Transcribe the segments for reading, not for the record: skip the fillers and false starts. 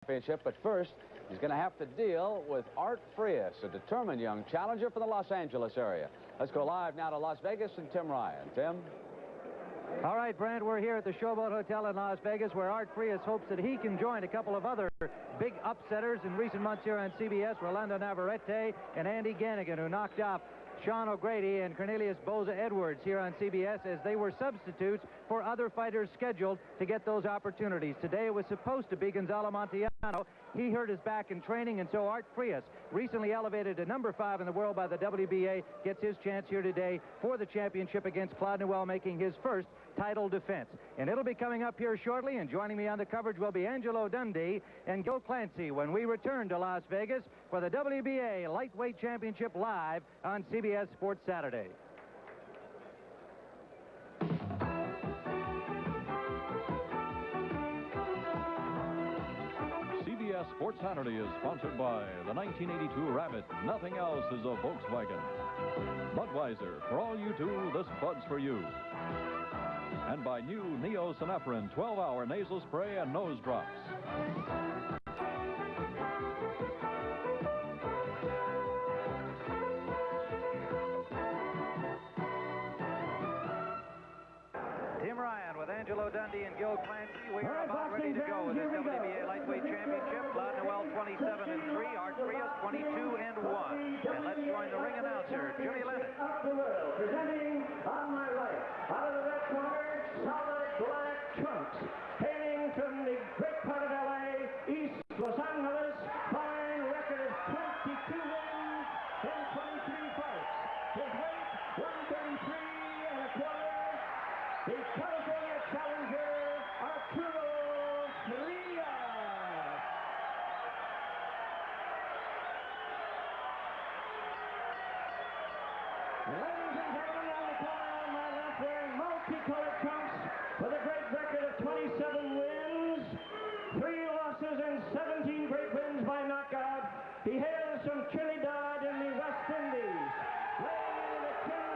championship, but first he's going to have to deal with Art Frias, a determined young challenger from the Los Angeles area. Let's go live now to Las Vegas and Tim Ryan. Tim? All right, Brent, we're here at the Showboat Hotel in Las Vegas, where Art Frias hopes that he can join a couple of other big upsetters in recent months here on CBS, Rolando Navarrete and Andy Ganigan, who knocked off Sean O'Grady and Cornelius Boza Edwards here on CBS as they were substitutes for other fighters scheduled to get those opportunities. Today it was supposed to be Gonzalo Montellano. He hurt his back in training, and so Art Frias, recently elevated to number 5 in the world by the WBA, gets his chance here today for the championship against Claude Noel, making his first title defense. And it'll be coming up here shortly, and joining me on the coverage will be Angelo Dundee and Gil Clancy when we return to Las Vegas for the WBA Lightweight Championship live on CBS Sports Saturday. CBS Sports Saturday is sponsored by the 1982 Rabbit. Nothing else is a Volkswagen. Budweiser, for all you do, this Bud's for you. And by new Neo Synephrine 12-hour nasal spray and nose drops. Tim Ryan with Angelo Dundee and Gil Clancy. We are about ready to go with the WBA Lightweight Championship. Claude Noel 27-3, Art Frias 22-1. And let's join the ring announcer, Jimmy Lennon. Presenting on my right, out of the red corner, solid black trunks, hailing from the great part of L.A., East Los Angeles, fine record of 22 wins in 23 fights. His weight, 133 1/4. The California challenger, Arturo Frias. Ladies and gentlemen, on the corner on my left, wearing multicolored trunks with a great record of 27 wins, 3 losses, and 17 great wins by knockout. He hails from Trinidad in the West Indies. Weighing in the King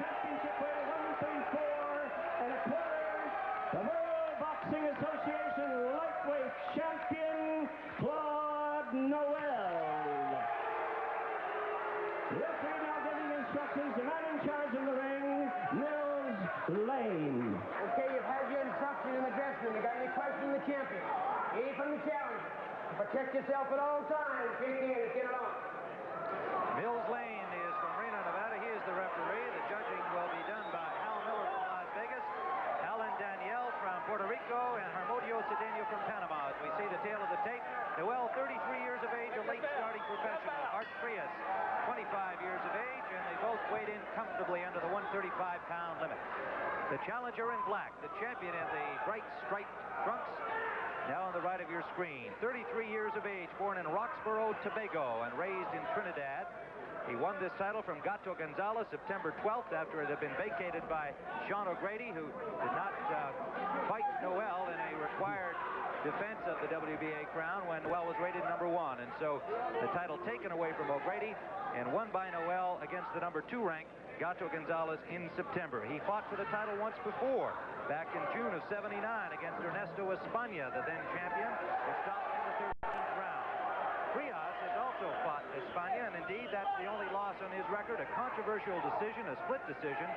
Championship weight of 134 1/4, the World Boxing Association lightweight champion, Claude Noel. The referee now giving instructions. The man in charge in the ring, Mills Lane. Okay, you've had your instruction in the dressing room. You got any questions from the champion? A from the challenger. Protect yourself at all times. Get in here and get it on. Mills Lane is from Reno, Nevada. He is the referee. The judging will be done by Hal Miller from Las Vegas, Alan Danielle from Puerto Rico, and Hermodio Cedeno from Panama. As we see the tail of the tape, Noel, 33 years of age, a late starting professional. Art Frias, 25 years of age, and they both weighed in comfortably under the 135-pound limit. The challenger in black, the champion in the bright striped trunks, now on the right of your screen. 33 years of age, born in Roxborough, Tobago, and raised in Trinidad. He won this title from Gato Gonzalez September 12th after it had been vacated by Sean O'Grady, who did not fight Noel in a required defense of the WBA crown when Noel was rated number 1. And so the title taken away from O'Grady and won by Noel against the number 2 ranked Gato Gonzalez in September. He fought for the title once before, back in June of '79 against Ernesto España, the then champion, who stopped in the 13th round. Frias has also fought España, and indeed that's the only loss on his record, a controversial decision, a split decision,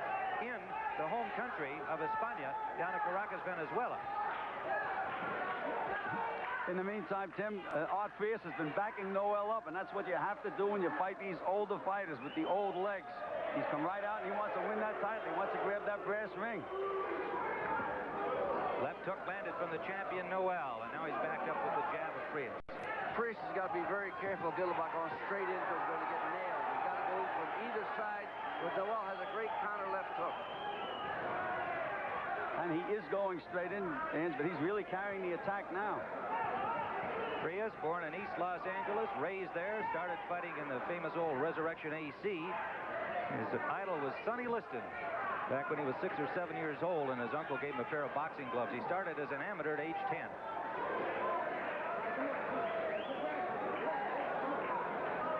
in the home country of España, down in Caracas, Venezuela. In the meantime, Tim, Art Frias has been backing Noel up, and that's what you have to do when you fight these older fighters with the old legs. He's come right out, and he wants to win that title. He wants to grab that brass ring. Left hook landed from the champion Noel, and now he's backed up with the jab of Frias. Frias has got to be very careful, Gil, about going straight into it. He's going to get nailed. He's got to go from either side, but Noel has a great counter left hook. And he is going straight in, but he's really carrying the attack now. Frias, born in East Los Angeles, raised there, started fighting in the famous old Resurrection AC. His idol was Sonny Liston, back when he was 6 or 7 years old, and his uncle gave him a pair of boxing gloves. He started as an amateur at age 10.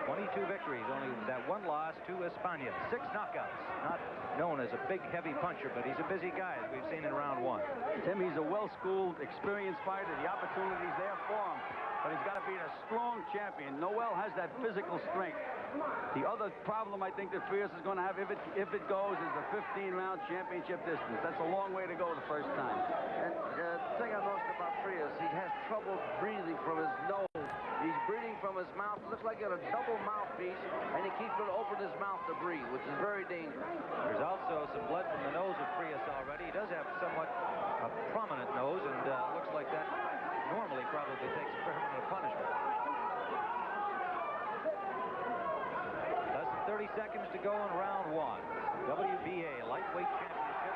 22 victories, only that 1 loss to España. 6 knockouts. Not known as a big, heavy puncher, but he's a busy guy, as we've seen in round 1. Tim, he's a well-schooled, experienced fighter. The opportunity's there for him. But has got to be a strong champion. Noel has that physical strength. The other problem I think that Frias is going to have, if it goes, is the 15-round championship distance. That's a long way to go the first time. And the thing I noticed about Frias, he has trouble breathing from his nose. He's breathing from his mouth. It looks like he had a double mouthpiece, and he keeps to open his mouth to breathe, which is very dangerous. There's also some blood from the nose of Frias already. He does have somewhat a prominent nose, and looks like that normally probably takes permanent punishment. Less than 30 seconds to go in round one. WBA Lightweight Championship.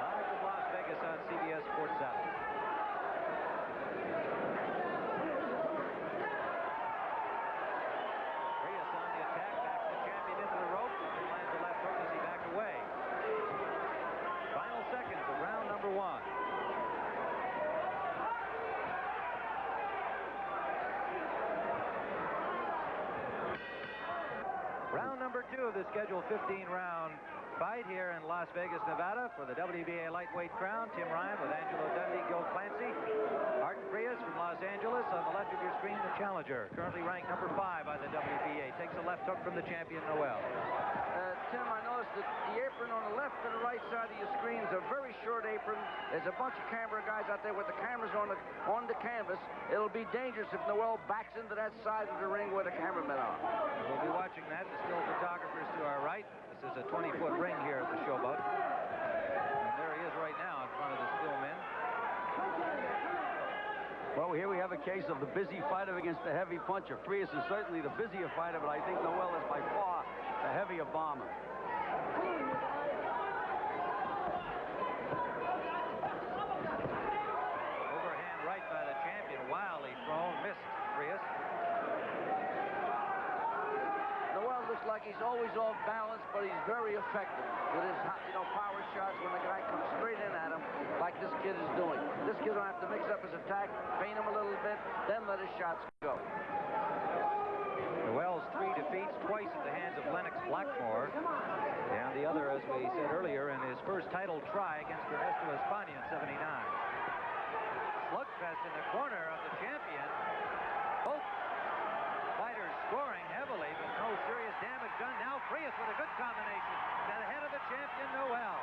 Live from Las Vegas on CBS Sports Satellite. Frias on the attack, backs the champion into the rope, and lands the left hook as he backed away. Final seconds of round number one. Round number two of the scheduled 15-round fight here in Las Vegas, Nevada for the WBA lightweight crown. Tim Ryan with Angelo Dundee, Gil Clancy. Art Frias from Los Angeles. On the left of your screen, the challenger, currently ranked number 5 by the WBA. Takes a left hook from the champion, Noel. Tim, I noticed that the apron on the left and the right side of your screen is a very short apron. There's a bunch of camera guys out there with the cameras on the canvas. It'll be dangerous if Noel backs into that side of the ring where the cameramen are. We'll be watching that. The still photographers to our right. This is a 20-foot ring here at the Showboat. And there he is right now in front of the still men. Well, here we have a case of the busy fighter against the heavy puncher. Frias is certainly the busier fighter, but I think Noel is by far the heavier bomber. Overhand right by the champion. Wildly thrown. Missed Frias. Noel looks like he's always off balance, but he's very effective with his, power shots when the guy comes straight in at him, like this kid is doing. This kid will have to mix up his attack, feint him a little bit, then let his shots go. Noel's 3 defeats, twice at the hands of Lennox Blackmore, and the other, as we said earlier, in his first title try against Ernesto Espana in '79. Slugfest in the corner of the champion. Both fighters scoring heavily, but no serious damage done. Now Frias with a good combination to the head of the champion, Noel.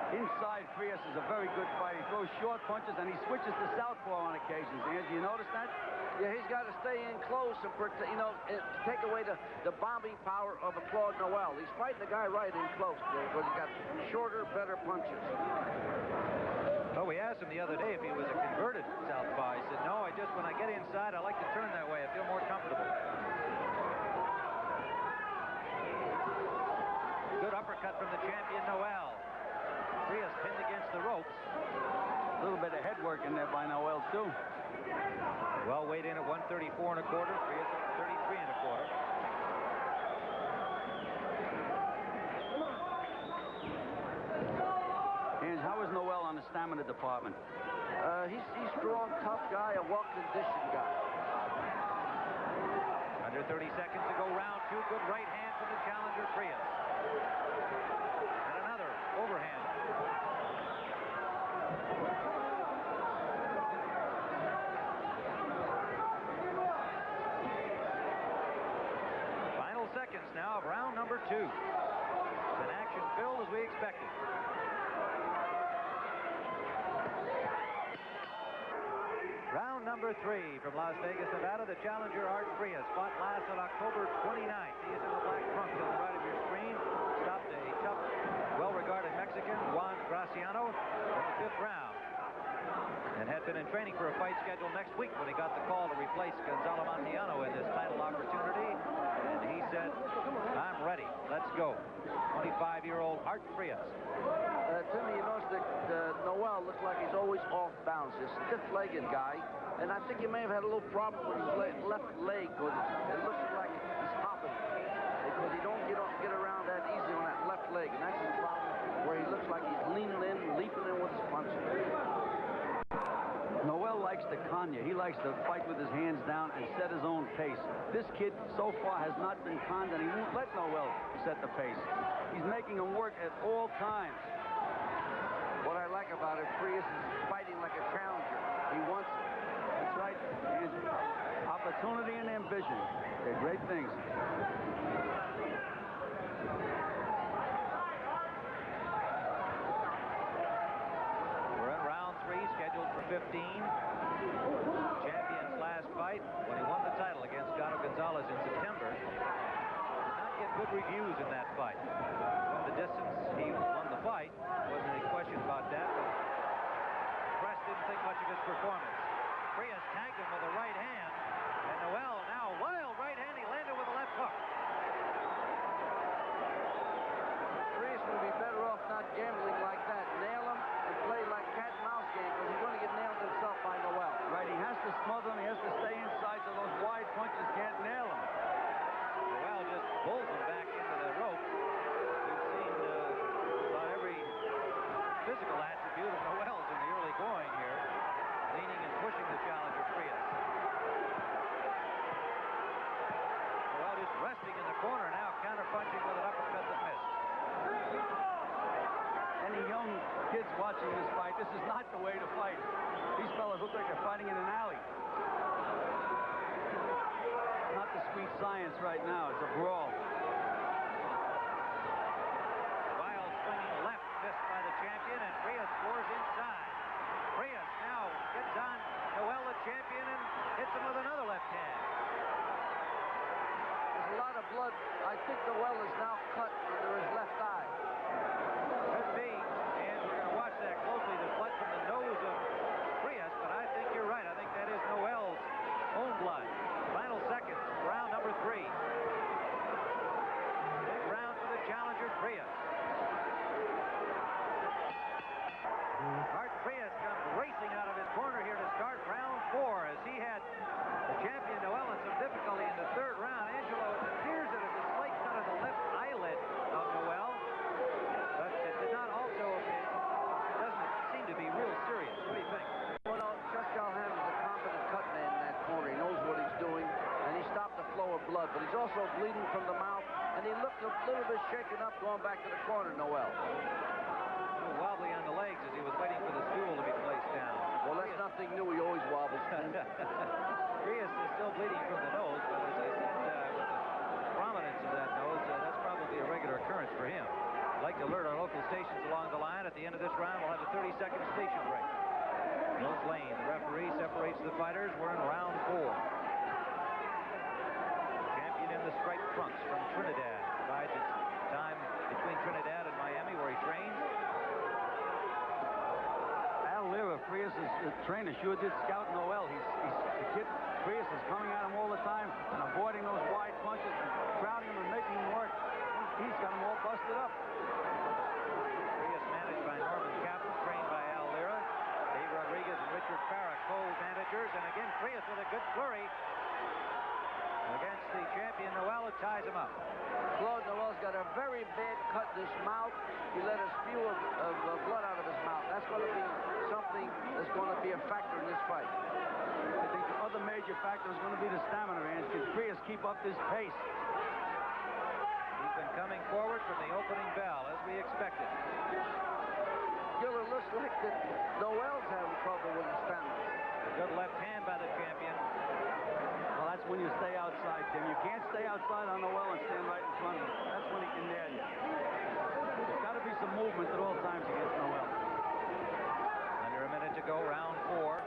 Inside, Frias is a very good fighter. He throws short punches, and he switches to southpaw on occasions. And you notice that? Yeah, he's got to stay in close and take away the bombing power of a Claude Noel. He's fighting the guy right in close because he's got shorter, better punches. Well, we asked him the other day if he was a converted southpaw. He said, no, when I get inside, I like to turn that way. I feel more comfortable. Good uppercut from the champion, Noel. Frias pinned against the ropes. A little bit of head work in there by Noel, too. Well, weighed in at 134 1/4. Frias at 33 1/4. And how is Noel on the stamina department? He's strong, tough guy, a well-conditioned guy. Under 30 seconds to go, round two. Good right hand from the challenger, Frias. And another overhand. Final seconds now of round number two. An action-filled as we expected. Round number three from Las Vegas, Nevada. The challenger, Art Frias, fought last on October 29th. He is in the black trunks on the right of your screen. Stopped a tough, well-regarded Mexican, Juan Graciano, in the 5th round. And had been in training for a fight scheduled next week when he got the call to replace Gonzalo Montiano in this title opportunity. And he said, I'm ready. Let's go. 25-year-old Art Frias. Timmy, you notice that Noel looks like he's always off balance. He's a stiff-legged guy, and I think he may have had a little problem with his left leg because it looks like he's hopping because he don't get around that easy on that left leg, and that's the problem where he looks like he's leaning in, leaping in with his punches. Noel likes to con you. He likes to fight with his hands down and set his own pace. This kid so far has not been conned, and he won't let Noel set the pace. He's making him work at all times. What I like about it, Frias is fighting opportunity and ambition. They're great things. We're in round 3, scheduled for 15. Champion's last fight, when he won the title against Gato Gonzalez in September, did not get good reviews in that fight. From the distance, he won the fight. Wasn't any question about that, but press didn't think much of his performance. Frias tagged him with a right hand, and Noel now wild right hand. He landed with a left hook. Frias would be better off not gambling like that. Nail him and play like cat and mouse game, because he's going to get nailed himself by Noel. Right, he has to smother him. He has to stay inside so those wide punches can't nail him. Noel just pulls him back into the rope. We've seen about every physical attribute of Noel's in the early going here, leaning and pushing the challenger Frias. Noel just resting in the corner now, counter-punching with an uppercut that missed. Any young kids watching this fight, this is not the way to fight. These fellas look like they're fighting in an alley. Not the sweet science right now. It's a brawl. Wild swinging left missed by the champion, and Frias scores inside. Frias now gets on Noel, the champion, and hits him with another left hand. There's a lot of blood. I think Noel is now cut under his left eye. Could be, and we're going to watch that closely. There's blood from the nose of Frias, but I think you're right. I think that is Noel's own blood. Final seconds, round number 3. Big round for the challenger, Frias. Art Frias comes racing out of his corner here to start round 4, as he had the champion Noel in some difficulty in the 3rd round. Angelo, it appears that it's a slight cut on the left eyelid of Noel, but it did not also, it doesn't seem to be real serious. What do you think? Well, no, Chuck Calhoun is a competent cut man in that corner. He knows what he's doing, and he stopped the flow of blood, but he's also bleeding from the mouth, and he looked a little bit shaken up going back to the corner, Noel. A little wobbly on the legs as he was waiting for the stool to be placed down. Well, that's nothing new. He always wobbles. Frias is still bleeding from the nose, but as I said, with the prominence of that nose, that's probably a regular occurrence for him. I'd like to alert our local stations along the line. At the end of this round, we'll have a 30-second station break. Mills Lane, the referee, separates the fighters. We're in round 4. Champion in the striped trunks from Trinidad. Divides its time between Trinidad and Miami, where he trains. Frias' trainer sure did scout Noel. The kid Frias is coming at him all the time and avoiding those wide punches and crowding him and making him work. He's got him all busted up. Frias managed by Norman Kaplan, trained by Al Lira. Dave Rodriguez and Richard Farah, co-managers. And again, Frias with a good flurry against the champion Noel, who ties him up. Claude, Noel's got a very bad cut in his mouth. He let a spew of blood out of his mouth. That's going to be something that's going to be a factor in this fight. I think the other major factor is going to be the stamina, man. Can Frias keep up this pace? He's been coming forward from the opening bell, as we expected. Gil, it looks like that Noel's having trouble with his stamina. A good left hand by the champion. Well, that's when you stay outside, Tim. You can't stay outside on Noel and stand right in front of him. That's when he can nail you. There's got to be some movement at all times against Noel. Under a minute to go, round 4.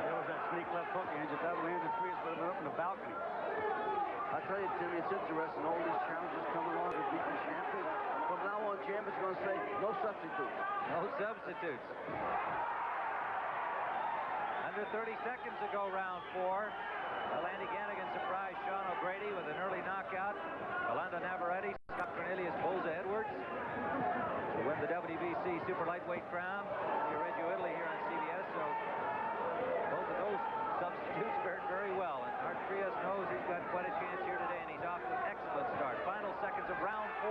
There was that sneak left hook, Andrew. That landed Frias, but it went up in the balcony. I tell you, Timmy, it's interesting. All these challengers coming along to beat the champion. From now on, champion's going to say, no substitutes. No substitutes. Under 30 seconds to go, round 4. Landy Gannigan surprised Sean O'Grady with an early knockout. Rolando Navarrete, Scott Cornelius, Bolza Edwards to win the WBC Super Lightweight crown. You Radio Italy here on CBS, so both of those substitutes fared very well. And Art Frias knows he's got quite a chance here today, and he's off to an excellent start. Final seconds of round 4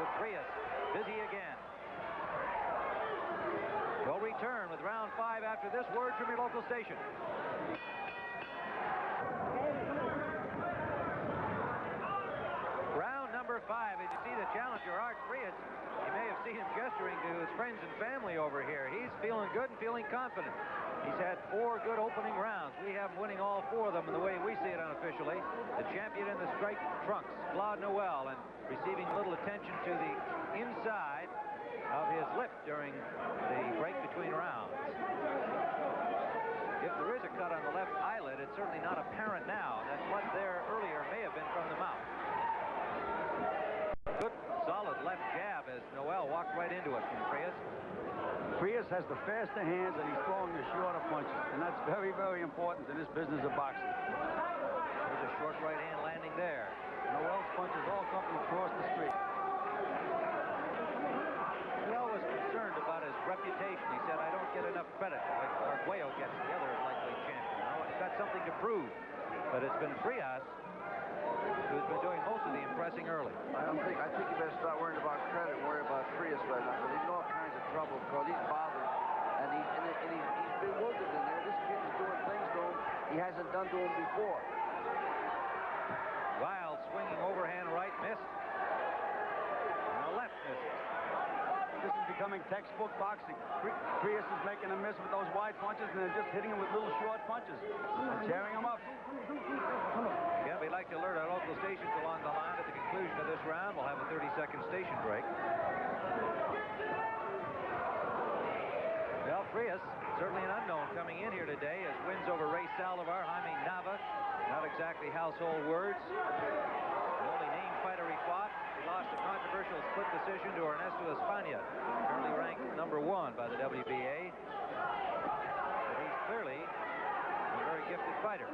with Frias busy again. We'll return with round 5 after this word from your local station. Round number 5, as you see the challenger, Art Frias. You may have seen him gesturing to his friends and family over here. He's feeling good and feeling confident. He's had 4 good opening rounds. We have him winning all 4 of them in the way we see it unofficially. The champion in the striped trunks, Claude Noel, and receiving little attention to the inside of his lip during the break between rounds. If there is a cut on the left eyelid, it's certainly not apparent now. That blood there earlier may have been from the mouth. Good, solid left jab as Noel walked right into it from Frias. Frias has the faster hands and he's throwing the shorter punches. And that's very, very important in this business of boxing. There's a short right hand landing there. Noel's punches all come from across the street. Noel was concerned about his reputation. He said, I don't get enough credit like Arguello gets, the other lightweight champion. Now, he's got something to prove. But it's been Frias who's been doing most of the impressing early. I think you better start worrying about credit and worry about Frias right now, because he's in all kinds of trouble because he's bothered and he's bewildered in there. This kid is doing things to him he hasn't done to him before. Wild swinging overhand right, missed. And the left misses. This is becoming textbook boxing. Frias is making a miss with those wide punches and then just hitting him with little short punches and tearing him up. Again, we'd like to alert our local stations along the line. At the conclusion of this round, we'll have a 30-second station break. Well, Frias, certainly an unknown coming in here today, as wins over Ray Saldivar, Jaime Nava. Not exactly household words. The only named fighter he fought, he lost a controversial split decision to Ernesto España, currently ranked #1 by the WBA. But he's clearly a very gifted fighter.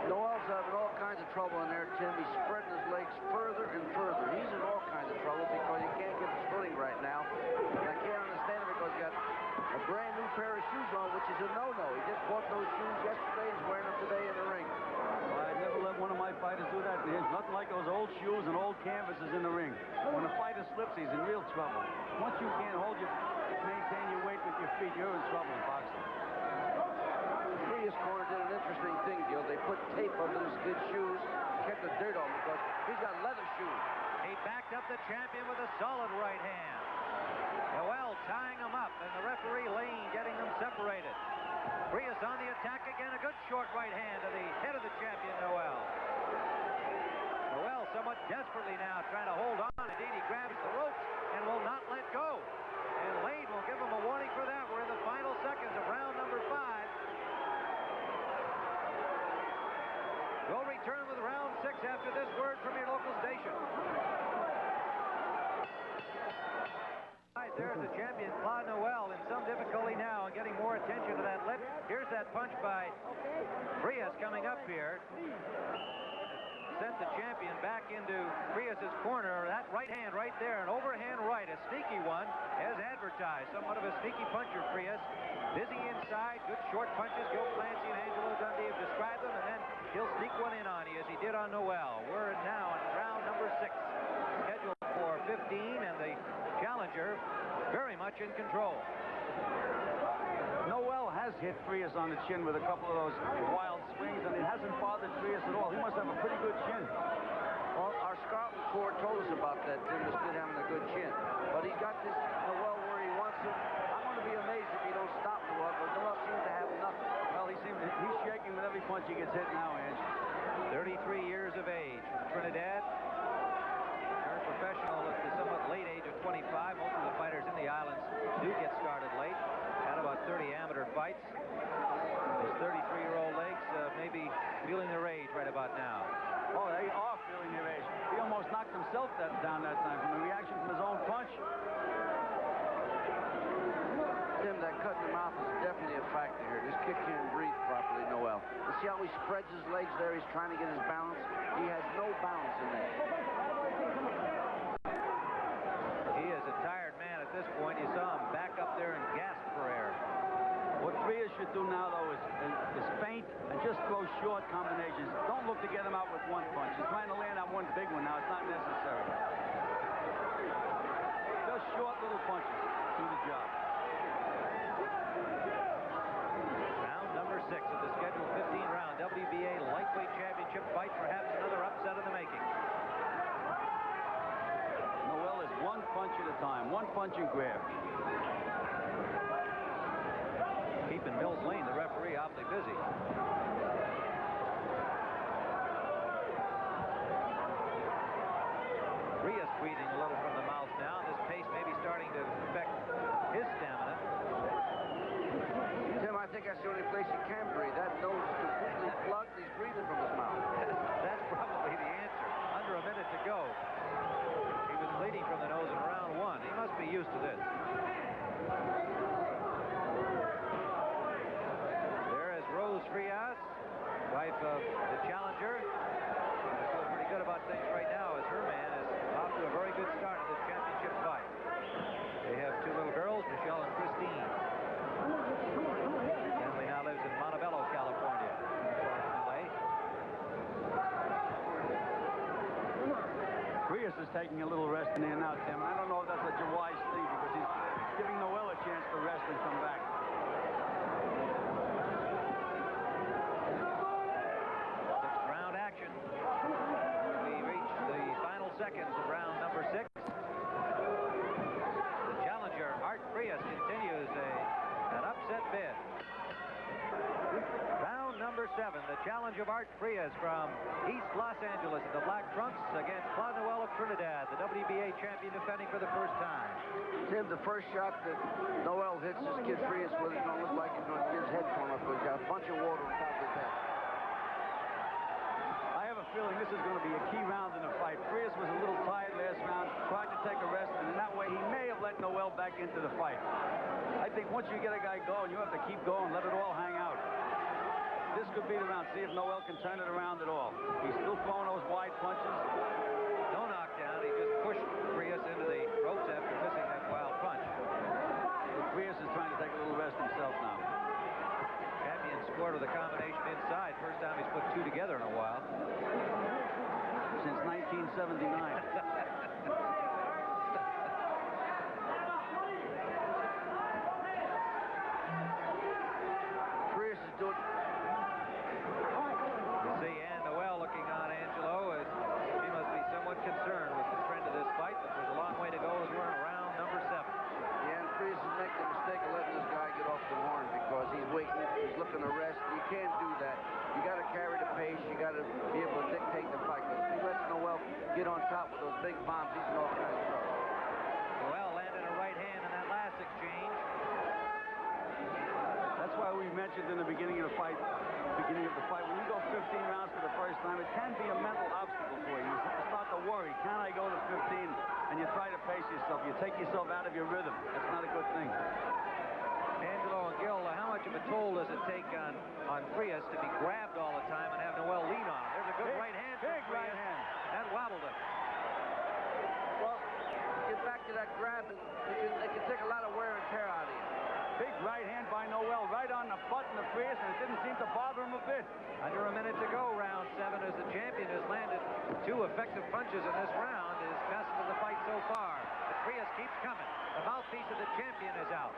Noel's having all kinds of trouble in there, Tim. He's spreading his legs further and further. He's in all kinds of trouble because he can't get his footing right now. And I can't understand it because he got a brand new pair of shoes on, which is a no-no. He just bought those shoes yesterday and he's wearing them today in the ring. Well, I'd never let one of my fighters do that. There's nothing like those old shoes and old canvases in the ring. When a fighter slips, he's in real trouble. Once you can't maintain your weight with your feet, you're in trouble in boxing. Frias corner did an interesting thing, Gil. They put tape under this kid's shoes, kept the dirt on him because he's got leather shoes. He backed up the champion with a solid right hand. Noel tying him up, and the referee Lane getting them separated. Frias on the attack again. A good short right hand to the head of the champion, Noel. Noel somewhat desperately now trying to hold on. Indeed, he grabs the ropes and will not let go. And Lane will give him a warning for that. We're in the final seconds of round number 5. We'll return with round 6 after this word from your local station. Right, there's the champion, Claude Noel, in some difficulty now and getting more attention to that lip. Here's that punch by Frias coming up here. Sent the champion back into Frias' corner. That right hand right there, an overhand right, a sneaky one, as advertised. Somewhat of a sneaky puncher, Frias. Busy inside, good short punches. Gil Clancy and Angelo Dundee have described them, and then he'll sneak one in on you as he did on Noel. We're now in round number 6, scheduled for 15, and the challenger very much in control. Noel has hit Frias on the chin with a couple of those wild swings, and it hasn't bothered Frias at all. He must have a pretty good chin. Well, our scouting report told us about that, Tim, this kid having a good chin. But he got this Noel where he wants him. I'm going to be amazed if he don't stop Noel, but Noel seems to have nothing. Well, he's shaking with every punch he gets hit now, Ange. 33 years of age from Trinidad. Turned professional at the somewhat late age of 25. Most of the fighters in the islands do get started late. Had about 30 amateur fights. His 33-year-old legs may be feeling the rage right about now. Oh, they are feeling the rage. He almost knocked himself down that time from the reaction from his own punch. Tim, that cut in the mouth is definitely a factor here. This kid can't breathe properly, Noel. You see how he spreads his legs there? He's trying to get his balance. He has no balance in there. He is a tired man at this point. You saw him back up there and gasp for air. What Frias should do now, though, is feint and just throw short combinations. Don't look to get him out with one punch. He's trying to land on one big one now. It's not necessary. Just short little punches. Do the job. Round number 6 of the scheduled 15-round WBA lightweight championship fight. Perhaps another upset in the making. punch at a time. One punch and grab. Keeping Mills Lane, the referee, awfully busy. Frias breathing a little from the mouth now. This pace may be starting to affect his stamina. Tim, I think that's the only place he can breathe. That nose is completely plugged. He's breathing from his mouth. That's probably the answer. Under a minute to go. He was bleeding from the nose in round one. He must be used to this. There is Rose Frias, wife of the challenger. I feel pretty good about things right now as her man is off to a very good start in this championship fight. They have two little girls, Michelle and Christine. Family now lives in Montebello, California. Frias is taking a little rest in there now, Tim. I don't know if that's such a wise thing because he's giving Noel a chance to rest and come back. Sixth round action. We reach the final seconds of round number 6. The challenger, Art Frias, continues an upset bid. Round number 7, the challenge of Art Frias from East Los Angeles in the black trunks against Claude Noel of Trinidad, the WBA champion defending for the first time. Tim, the first shot that Noel hits this kid Frias with is going to look like he's going to get his head torn off because he's got a bunch of water on top of his head. I have a feeling this is going to be a key round in the fight. Frias was a little tired last round, tried to take a rest, and in that way he may have let Noel back into the fight. I think once you get a guy going, you have to keep going, let it all hang out. This could be the round. See if Noel can turn it around at all. He's still throwing those wide punches. No knockdown. He just pushed Frias into the ropes after missing that wild punch. Frias is trying to take a little rest himself now. Champion scored with a combination inside. First time he's put two together in a while. Since 1979. Frias is doing... See Ann Noel looking on Angelo as she must be somewhat concerned with the trend of this fight, but there's a long way to go as we're in round number 7. Yeah, and Frias is making the mistake of letting this guy get off the horn because he's waiting, he's looking to rest. You can't do that. You got to carry the pace. You got to be able to dictate the fight. Because if he lets Noel get on top with those big bombs, he's in all kinds of trouble. Noel landed a right hand in that last exchange. That's why we mentioned in the beginning of the fight, when you go 15 rounds for the first time, it can be a mental obstacle for you. You start to worry, can I go to 15? And you try to pace yourself. You take yourself out of your rhythm. That's not a good thing. Angelo and Gil, how much of a toll does it take on Frias to be grabbed all the time and have Noel lean on him? There's a good right hand. Big right hand. That wobbled him. Well, get back to that grab, and it can take a lot of wear and tear out of you. Big right hand by Noel, right on the button of Frias, and it didn't seem to bother him a bit. Under a minute to go, round 7, as the champion has landed 2 effective punches in this round, his best of the fight so far. But Frias keeps coming. The mouthpiece of the champion is out.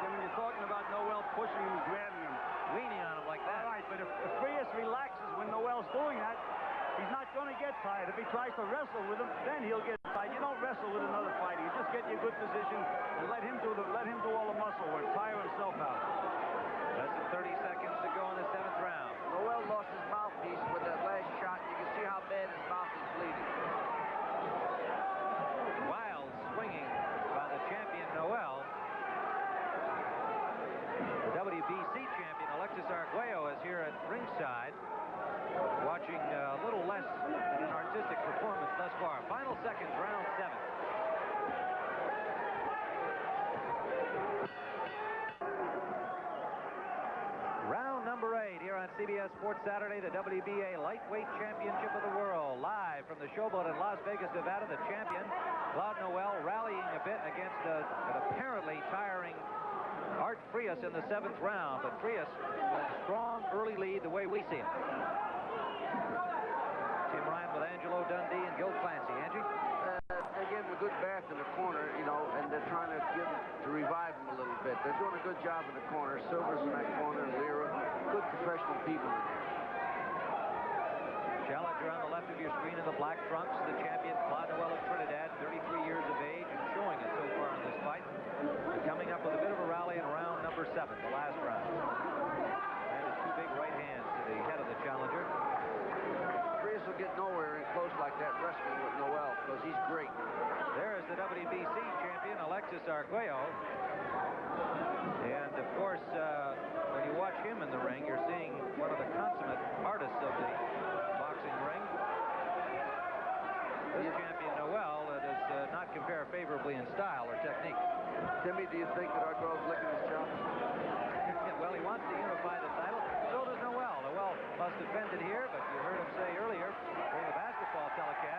And when you're talking about Noel pushing and grabbing him, Leaning on him like that. all right, but if Frias relaxes when Noel's doing that, he's not going to get tired. If he tries to wrestle with him, then he'll get tired. You don't wrestle with another fighter. You just get in a good position and let him do all the muscle work, tire himself out. Less than 30 seconds to go in the 7th round. Noel lost his mouthpiece with that last shot. You can see how bad his mouth is bleeding. Wild swinging by the champion Noel. The WBC champion Alexis Arguello is here at ringside, watching a little less than an artistic performance thus far. Final seconds, round 7. Round number 8 here on CBS Sports Saturday, the WBA Lightweight Championship of the World. Live from the Showboat in Las Vegas, Nevada, the champion, Claude Noel, rallying a bit against an apparently tiring Art Frias in the 7th round. But Frias with a strong early lead the way we see it. Tim Ryan with Angelo Dundee and Gil Clancy. Angie? They gave him a good bath in the corner, you know, and they're trying to revive him a little bit. They're doing a good job in the corner. Silver's in that corner, and Lira, good professional people in there. Challenger on the left of your screen in the black trunks, the champion Claude Noel of Trinidad, 33 7, the last round. And his two big right hands to the head of the challenger. Frias will get nowhere in close like that wrestling with Noel because he's great. There is the WBC champion, Alexis Arguello. And, of course, when you watch him in the ring, you're seeing one of the consummate artists of the boxing ring. This champion, Noel, does not compare favorably in style or technique. Timmy, do you think that Arturo's licking his chops? Well, he wants to unify the title. So does Noel. Noel must have defended here, but you heard him say earlier during the basketball telecast